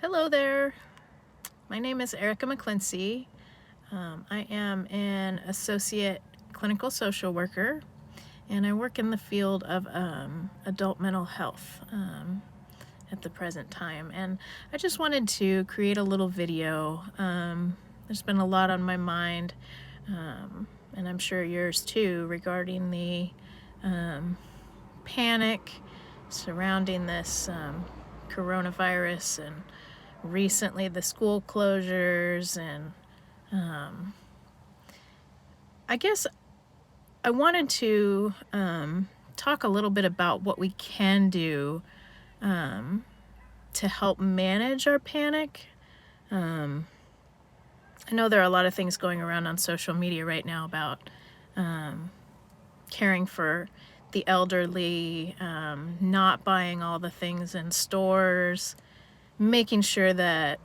Hello there. My name is Erica McClincy. I am an associate clinical social worker, and I work in the field of adult mental health at the present time. And I just wanted to create a little video. There's been a lot on my mind, and I'm sure yours too, regarding the panic surrounding this coronavirus, and recently the school closures. And I guess I wanted to talk a little bit about what we can do to help manage our panic. I know there are a lot of things going around on social media right now about caring for the elderly, not buying all the things in stores, making sure that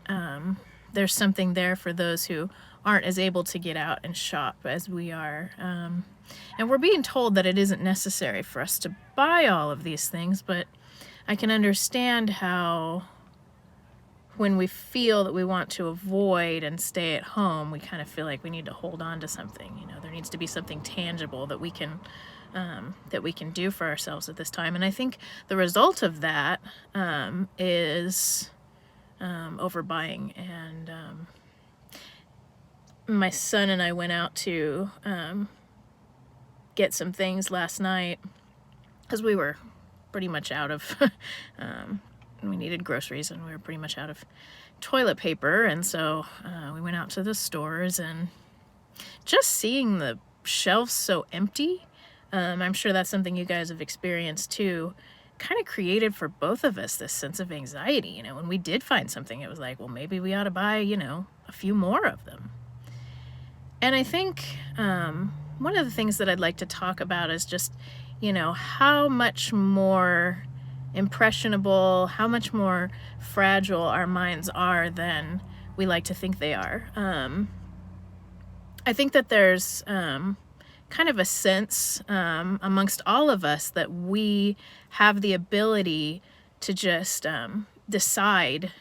there's something there for those who aren't as able to get out and shop as we are. And we're being told that it isn't necessary for us to buy all of these things, but I can understand how when we feel that we want to avoid and stay at home, we kind of feel like we need to hold on to something. You know, there needs to be something tangible that we can do for ourselves at this time. And I think the result of that is overbuying. And my son and I went out to get some things last night because we were pretty much out of we needed groceries, and we were pretty much out of toilet paper. And so we went out to the stores, and just seeing the shelves so empty, I'm sure that's something you guys have experienced too, kind of created for both of us this sense of anxiety. You know, when we did find something, it was like, well, maybe we ought to buy, a few more of them. And I think one of the things that I'd like to talk about is just, how much more impressionable, how much more fragile our minds are than we like to think they are. I think that there's kind of a sense amongst all of us that we have the ability to just decide,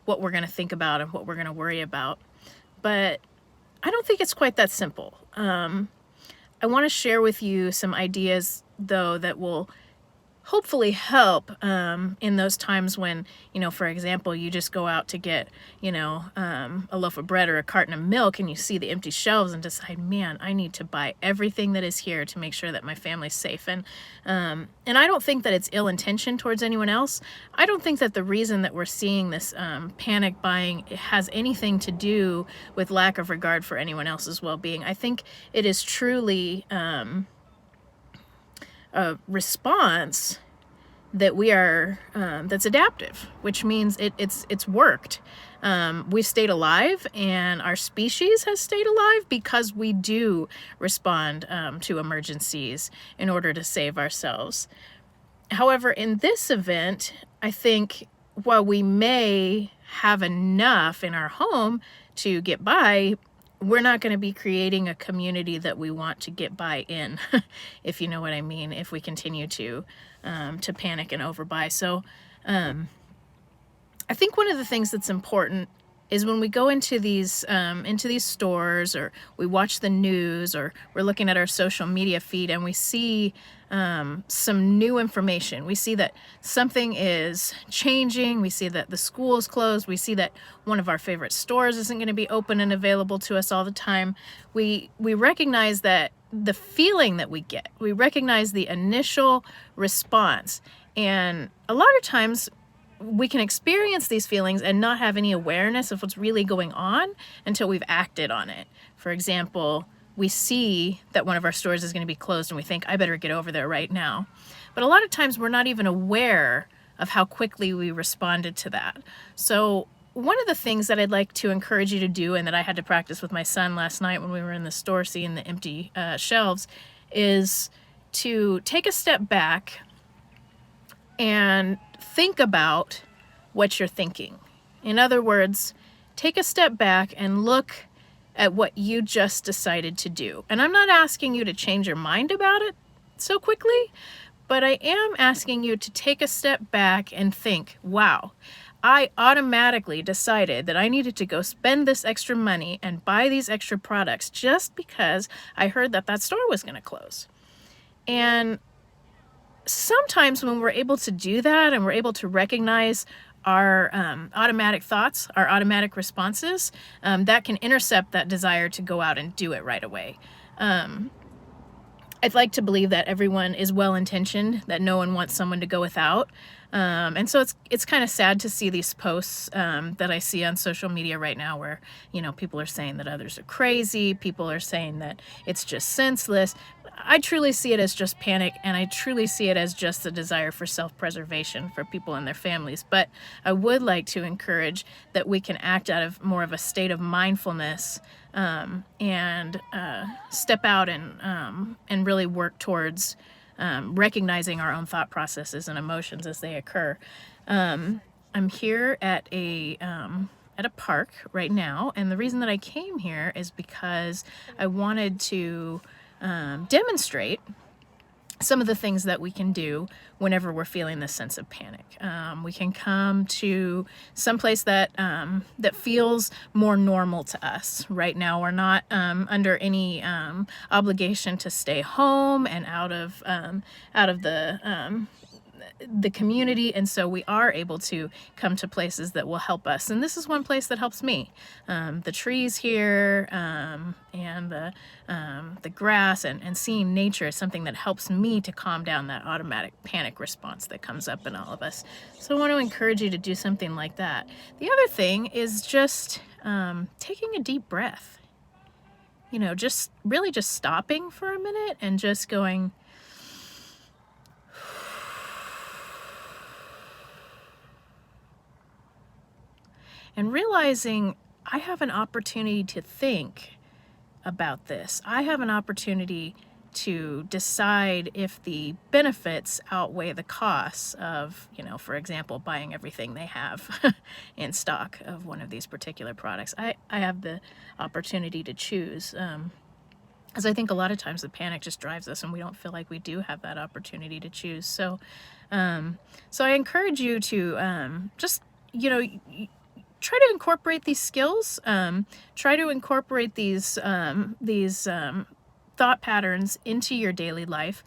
what we're going to think about and what we're going to worry about. But I don't think it's quite that simple. I want to share with you some ideas, though, that will hopefully help in those times when, for example, you just go out to get, a loaf of bread or a carton of milk, and you see the empty shelves and decide, man, I need to buy everything that is here to make sure that my family's safe. And I don't think that it's ill-intentioned towards anyone else. I don't think that the reason that we're seeing this panic buying has anything to do with lack of regard for anyone else's well-being. I think it is truly a response that we are that's adaptive, which means it's worked. We've stayed alive, and our species has stayed alive because we do respond to emergencies in order to save ourselves. However, in this event, I think while we may have enough in our home to get by, we're not going to be creating a community that we want to get by in, if you know what I mean, if we continue to panic and overbuy. So I think one of the things that's important is when we go into these stores, or we watch the news, or we're looking at our social media feed, and we see some new information. We see that something is changing. We see that the school is closed. We see that one of our favorite stores isn't going to be open and available to us all the time. We recognize that the feeling that we get, we recognize the initial response. And a lot of times we can experience these feelings and not have any awareness of what's really going on until we've acted on it. For example, we see that one of our stores is going to be closed, and we think, I better get over there right now. But a lot of times we're not even aware of how quickly we responded to that. So one of the things that I'd like to encourage you to do, and that I had to practice with my son last night when we were in the store seeing the empty shelves, is to take a step back and think about what you're thinking. In other words, take a step back and look at what you just decided to do. And I'm not asking you to change your mind about it so quickly, but I am asking you to take a step back and think, wow, I automatically decided that I needed to go spend this extra money and buy these extra products just because I heard that that store was going to close. And sometimes when we're able to do that and we're able to recognize our automatic thoughts, our automatic responses, that can intercept that desire to go out and do it right away. I'd like to believe that everyone is well-intentioned, that no one wants someone to go without. And so it's kind of sad to see these posts that I see on social media right now where, you know, people are saying that others are crazy, people are saying that it's just senseless. I truly see it as just panic, and I truly see it as just the desire for self-preservation for people and their families. But I would like to encourage that we can act out of more of a state of mindfulness and step out and really work towards recognizing our own thought processes and emotions as they occur. I'm here at a park right now, and the reason that I came here is because I wanted to demonstrate some of the things that we can do whenever we're feeling this sense of panic. We can come to someplace that that feels more normal to us. Right now, we're not under any obligation to stay home and out of the community, and so we are able to come to places that will help us. And this is one place that helps me. The trees here and the grass and seeing nature is something that helps me to calm down that automatic panic response that comes up in all of us. So I want to encourage you to do something like that. The other thing is just taking a deep breath. You know, just really just stopping for a minute and just going, and realizing I have an opportunity to think about this. I have an opportunity to decide if the benefits outweigh the costs of, you know, for example, buying everything they have in stock of one of these particular products. I have the opportunity to choose. As I think a lot of times the panic just drives us and we don't feel like we do have that opportunity to choose. So I encourage you to just, you know, try to incorporate these skills. Try to incorporate these thought patterns into your daily life.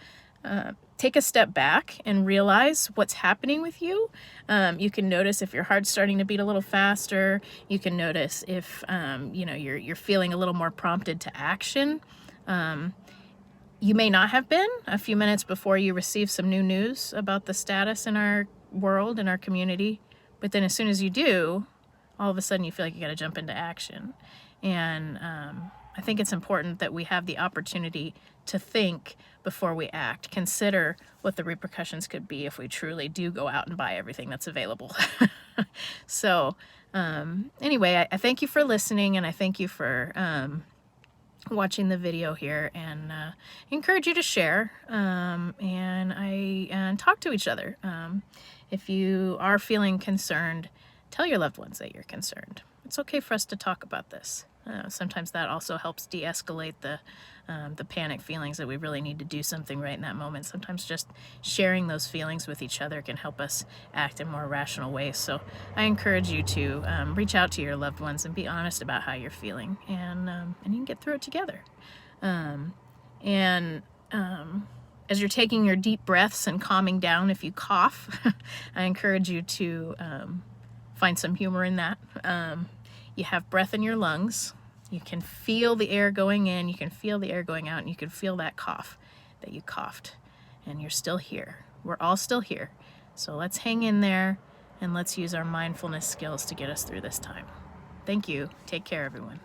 Take a step back and realize what's happening with you. You can notice if your heart's starting to beat a little faster. You can notice if you know, you're feeling a little more prompted to action. You may not have been a few minutes before you receive some new news about the status in our world, in our community, but then as soon as you do, all of a sudden you feel like you got to jump into action. And I think it's important that we have the opportunity to think before we act, consider what the repercussions could be if we truly do go out and buy everything that's available. So anyway, I thank you for listening, and I thank you for watching the video here, and encourage you to share and talk to each other. If you are feeling concerned, tell your loved ones that you're concerned. It's okay for us to talk about this. Sometimes that also helps de-escalate the panic feelings that we really need to do something right in that moment. Sometimes just sharing those feelings with each other can help us act in more rational ways. So I encourage you to reach out to your loved ones and be honest about how you're feeling, and you can get through it together. As you're taking your deep breaths and calming down, if you cough, I encourage you to find some humor in that. You have breath in your lungs. You can feel the air going in, you can feel the air going out, and you can feel that cough that you coughed. And you're still here. We're all still here. So let's hang in there, and let's use our mindfulness skills to get us through this time. Thank you. Take care, everyone.